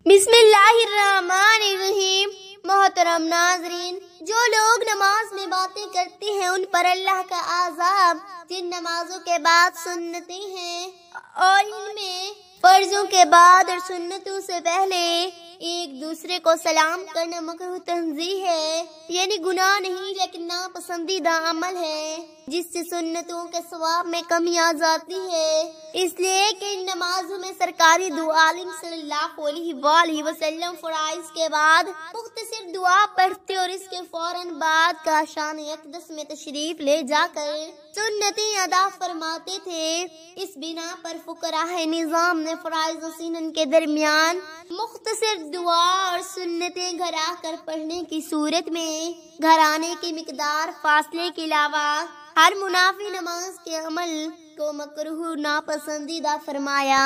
بسم اللہ الرحمن الرحیم۔ محترم ناظرین، جو لوگ نماز میں باتیں کرتے ہیں ان پر اللہ کا عذاب، جن نمازوں کے بعد سنتیں ہیں اور ان میں فرضوں کے بعد اور سنتوں سے پہلے ایک دوسرے کو سلام کرنا مکروہ تنزیہ ہے، یعنی گناہ نہیں لیکن ناپسندیدہ عمل ہے جس سے سنتوں کے ثواب میں کمی آ جاتی ہے۔ اس لیے کہ ان نمازوں میں سرکاری دو عالم صلی اللہ علیہ وآلہ وسلم فرائض کے بعد مختصر دعا پڑھتے اور اس کے فوراً بعد کاشان اقدس میں تشریف لے جا کر سنتیں ادا فرماتے تھے۔ اس بنا پر فقراء نظام نے فرائض و سنن کے درمیان مختصر دعا اور سنتیں گھر آ کر پڑھنے کی صورت میں گھر آنے کی مقدار فاصلے کے علاوہ ہر منافی نماز کے عمل کو مکروہ ناپسندیدہ فرمایا،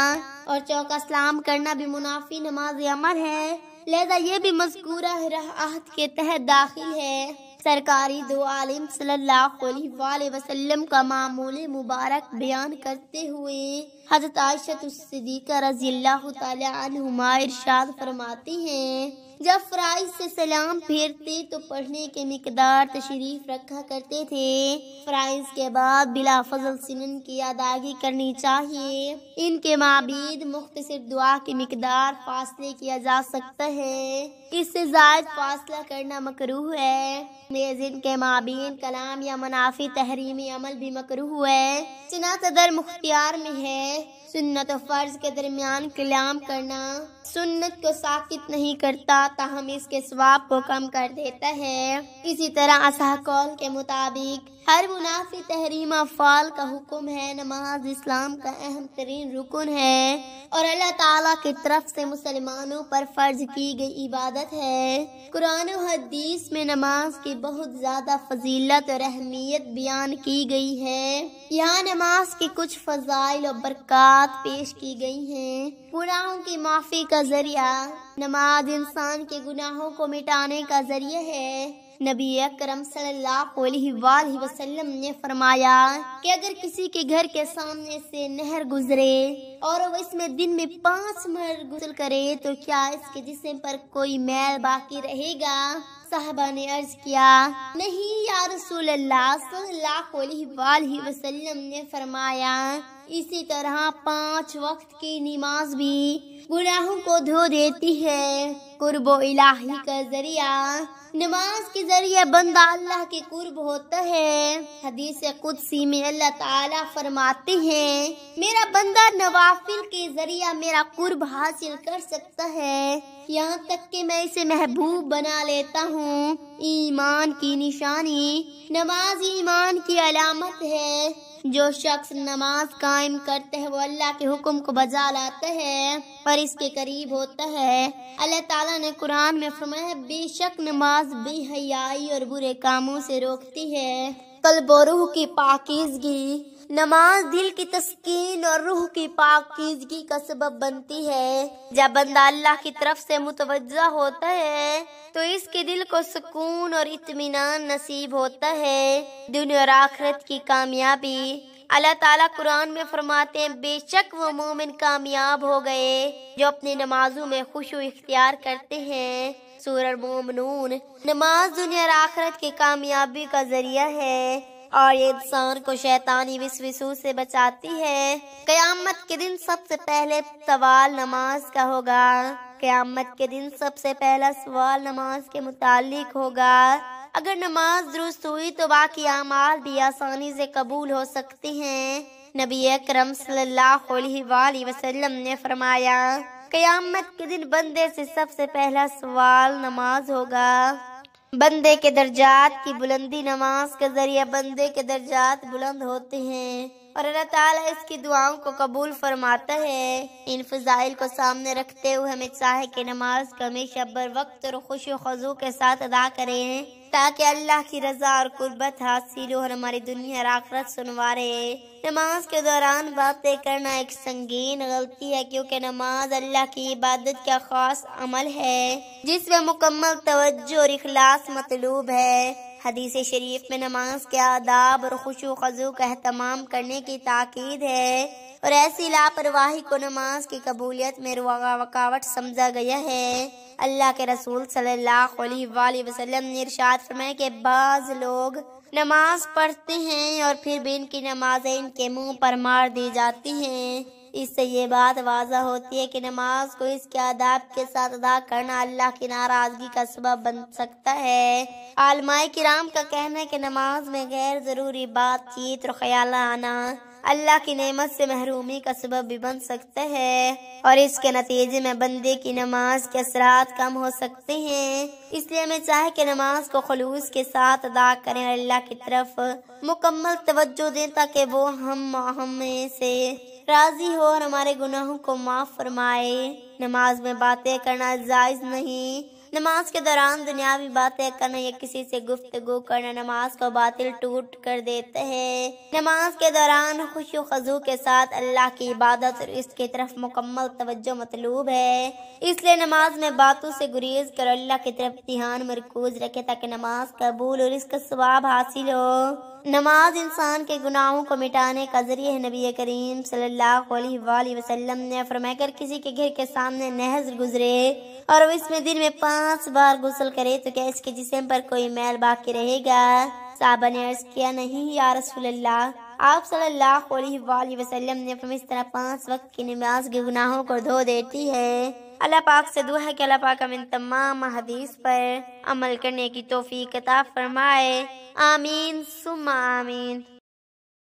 اور چوکا سلام کرنا بھی منافی نماز عمل ہے، لہذا یہ بھی مذکورہ عہد کے تحت داخل ہے۔ سرکاری دو عالم صلی اللہ علیہ وآلہ وسلم کا معمول مبارک بیان کرتے ہوئے حضرت عائشہ صدیقہ رضی اللہ تعالی عنہما ارشاد فرماتی ہیں، جب فرائض سے سلام پھیرتے تو پڑھنے کے مقدار تشریف رکھا کرتے تھے۔ فرائض کے بعد بلا فضل سنن کی ادائیگی کرنی چاہیے۔ ان کے مابین مختصر دعا کی مقدار فاصلے کیا جا سکتا ہے، اس سے زائد فاصلہ کرنا مکروہ ہے۔ ان کے مابین کلام یا منافی تحریمی عمل بھی مکروہ ہے، چنانچہ در مختار میں ہے۔ سنت و فرض کے درمیان کلام کرنا سنت کو ساقط نہیں کرتا، تاہم اس کے ثواب کو کم کر دیتا ہے۔ اسی طرح اصح قول کے مطابق ہر منافی تحریم افعال کا حکم ہے۔ نماز اسلام کا اہم ترین رکن ہے اور اللہ تعالیٰ کی طرف سے مسلمانوں پر فرض کی گئی عبادت ہے۔ قرآن و حدیث میں نماز کی بہت زیادہ فضیلت اور اہمیت بیان کی گئی ہے۔ یہاں نماز کی کچھ فضائل و برکات پیش کی گئی ہیں۔ گناہوں کی معافی کا ذریعہ، نماز انسان کے گناہوں کو مٹانے کا ذریعہ ہے۔ نبی اکرم صلی اللہ علیہ وآلہ وسلم نے فرمایا کہ اگر کسی کے گھر کے سامنے سے نہر گزرے اور وہ اس میں دن میں 5 مرتبہ غسل کرے تو کیا اس کے جسم پر کوئی میل باقی رہے گا؟ صحابہ نے عرض کیا، نہیں یا رسول اللہ۔ صلی اللہ علیہ وآلہ وسلم نے فرمایا، اسی طرح 5 وقت کی نماز بھی گناہوں کو دھو دیتی ہے۔ قرب و الہی کا ذریعہ، نماز کے ذریعے بندہ اللہ کے قرب ہوتا ہے۔ حدیث قدسی میں اللہ تعالیٰ فرماتے ہیں، میرا بندہ نوافل کے ذریعہ میرا قرب حاصل کر سکتا ہے، یہاں تک کہ میں اسے محبوب بنا لیتا ہوں۔ ایمان کی نشانی، نماز ایمان کی علامت ہے۔ جو شخص نماز قائم کرتا ہے وہ اللہ کے حکم کو بجا لاتا ہے اور اس کے قریب ہوتا ہے۔ اللہ تعالیٰ نے قرآن میں فرمایا، بے شک نماز بے حیائی اور برے کاموں سے روکتی ہے۔ قلب و روح کی پاکیزگی، نماز دل کی تسکین اور روح کی پاکیزگی کا سبب بنتی ہے۔ جب بندہ اللہ کی طرف سے متوجہ ہوتا ہے تو اس کے دل کو سکون اور اطمینان نصیب ہوتا ہے، دنیا اور آخرت کی کامیابی۔ اللہ تعالیٰ قرآن میں فرماتے ہیں، بے شک وہ مومن کامیاب ہو گئے جو اپنی نمازوں میں خشوع اختیار کرتے ہیں۔ سورہ مومنون۔ نماز دنیا اور آخرت کی کامیابی کا ذریعہ ہے اور یہ انسان کو شیطانی وسوسوں سے بچاتی ہے۔ قیامت کے دن سب سے پہلے سوال نماز کا ہوگا۔ قیامت کے دن سب سے پہلا سوال نماز کے متعلق ہوگا۔ اگر نماز درست ہوئی تو باقی اعمال بھی آسانی سے قبول ہو سکتے ہیں۔ نبی اکرم صلی اللہ علیہ وآلہ وسلم نے فرمایا، قیامت کے دن بندے سے سب سے پہلا سوال نماز ہوگا۔ بندے کے درجات کی بلندی، نماز کے ذریعے بندے کے درجات بلند ہوتے ہیں اور اللہ تعالیٰ اس کی دعاؤں کو قبول فرماتا ہے۔ ان فضائل کو سامنے رکھتے ہوئے ہمیں چاہے کہ نماز کو ہمیشہ بر وقت اور خشوع و خضوع کے ساتھ ادا کریں تاکہ اللہ کی رضا اور قربت حاصل ہو اور ہماری دنیا اور آخرت سنوارے۔ نماز کے دوران باتیں کرنا ایک سنگین غلطی ہے، کیونکہ نماز اللہ کی عبادت کا خاص عمل ہے جس میں مکمل توجہ اور اخلاص مطلوب ہے۔ حدیث شریف میں نماز کے آداب اور خشوع و خضوع کا اہتمام کرنے کی تاکید ہے، اور ایسی لاپرواہی کو نماز کی قبولیت میں رکاوٹ سمجھا گیا ہے۔ اللہ کے رسول صلی اللہ علیہ وآلہ وسلم نے ارشاد فرمایا کہ بعض لوگ نماز پڑھتے ہیں اور پھر بھی ان کی نمازیں ان کے منہ پر مار دی جاتی ہیں۔ اس سے یہ بات واضح ہوتی ہے کہ نماز کو اس کے آداب کے ساتھ ادا کرنا اللہ کی ناراضگی کا سبب بن سکتا ہے۔ علماء کرام کا کہنا ہے کہ نماز میں غیر ضروری بات چیت اور خیال آنا اللہ کی نعمت سے محرومی کا سبب بھی بن سکتا ہے، اور اس کے نتیجے میں بندے کی نماز کے اثرات کم ہو سکتے ہیں۔ اس لیے ہمیں چاہے کہ نماز کو خلوص کے ساتھ ادا کریں اور اللہ کی طرف مکمل توجہ دیں تاکہ وہ ہمیں سے راضی ہو اور ہمارے گناہوں کو معاف فرمائے۔ نماز میں باتیں کرنا جائز نہیں۔ نماز کے دوران دنیاوی باتیں کرنا یا کسی سے گفتگو کرنا نماز کو باطل ٹوٹ کر دیتا ہے۔ نماز کے دوران خشوع و خضوع کے ساتھ اللہ کی عبادت اور اس کی طرف مکمل توجہ مطلوب ہے۔ اس لیے نماز میں باتوں سے گریز کر اللہ کی طرف دھیان مرکوز رکھے تاکہ نماز قبول اور اس کا ثواب حاصل ہو۔ نماز انسان کے گناہوں کو مٹانے کا ذریعہ ہے۔ نبی کریم صلی اللہ علیہ وآلہ وسلم نے فرمایا اگر کسی کے گھر کے سامنے نہر گزرے اور وہ اس میں دن میں 5 بار غسل کرے تو کیا اس کے جسم پر کوئی میل باقی رہے گا؟ صحابہ نے عرض کیا نہیں یا رسول اللہ۔ آپ صلی اللہ علیہ وآلہ وسلم نے فرمایا اس طرح 5 وقت کی نماز کے گناہوں کو دھو دیتی ہے۔ اللہ پاک سے دعا ہے کہ اللہ پاک ہمیں تمام حدیث پر عمل کرنے کی توفیق عطا فرمائے۔ آمین ثم آمین۔